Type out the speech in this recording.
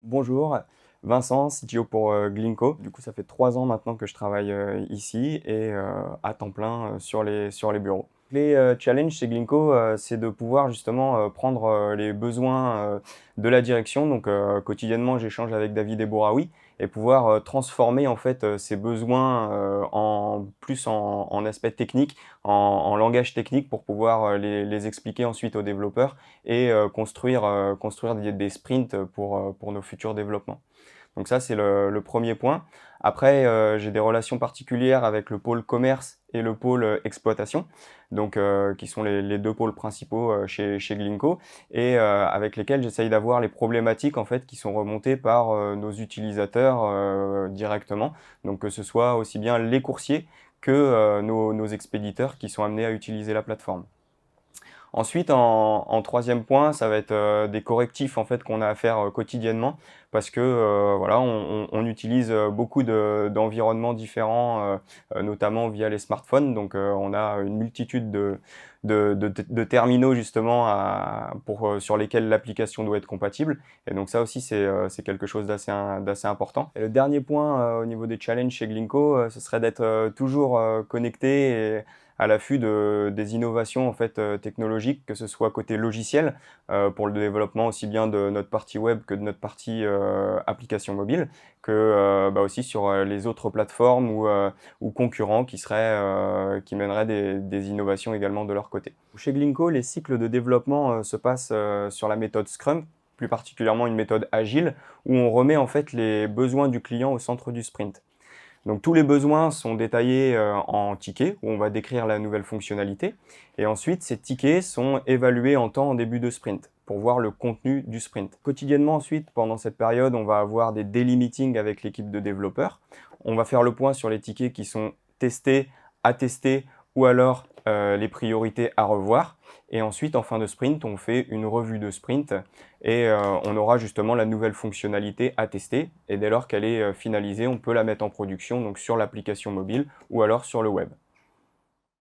Bonjour, Vincent, CTO pour Glinko. Du coup, ça fait 3 ans maintenant que je travaille ici et à temps plein sur les bureaux. Les challenges chez Glinko, c'est de pouvoir justement prendre les besoins de la direction. Donc quotidiennement, j'échange avec David et Bouraoui et pouvoir transformer en fait ces besoins en plus en aspect technique, en langage technique pour pouvoir les expliquer ensuite aux développeurs et construire des sprints pour nos futurs développements. Donc ça, c'est le premier point. Après, j'ai des relations particulières avec le pôle commerce et le pôle exploitation, donc qui sont les 2 pôles principaux chez Glinko et avec lesquels j'essaye d'avoir les problématiques en fait qui sont remontées par nos utilisateurs directement. Donc que ce soit aussi bien les coursiers que nos expéditeurs qui sont amenés à utiliser la plateforme. Ensuite, en 3e point, ça va être des correctifs en fait qu'on a à faire quotidiennement parce que voilà, on utilise beaucoup d'environnements différents, notamment via les smartphones. Donc, on a une multitude de terminaux justement sur lesquels l'application doit être compatible. Et donc ça aussi, c'est quelque chose d'assez important. Et le dernier point au niveau des challenges chez Glinko, ce serait d'être toujours connecté et à l'affût des innovations en fait, technologiques, que ce soit côté logiciel, pour le développement aussi bien de notre partie web que de notre partie application mobile, que aussi sur les autres plateformes ou concurrents qui mèneraient des innovations également de leur côté. Chez Glinko, les cycles de développement se passent sur la méthode Scrum, plus particulièrement une méthode agile, où on remet en fait les besoins du client au centre du sprint. Donc tous les besoins sont détaillés en tickets, où on va décrire la nouvelle fonctionnalité. Et ensuite, ces tickets sont évalués en temps en début de sprint, pour voir le contenu du sprint. Quotidiennement ensuite, pendant cette période, on va avoir des daily meetings avec l'équipe de développeurs. On va faire le point sur les tickets qui sont testés, à tester, ou alors les priorités à revoir. Et ensuite, en fin de sprint, on fait une revue de sprint et on aura justement la nouvelle fonctionnalité à tester. Et dès lors qu'elle est finalisée, on peut la mettre en production donc sur l'application mobile ou alors sur le web.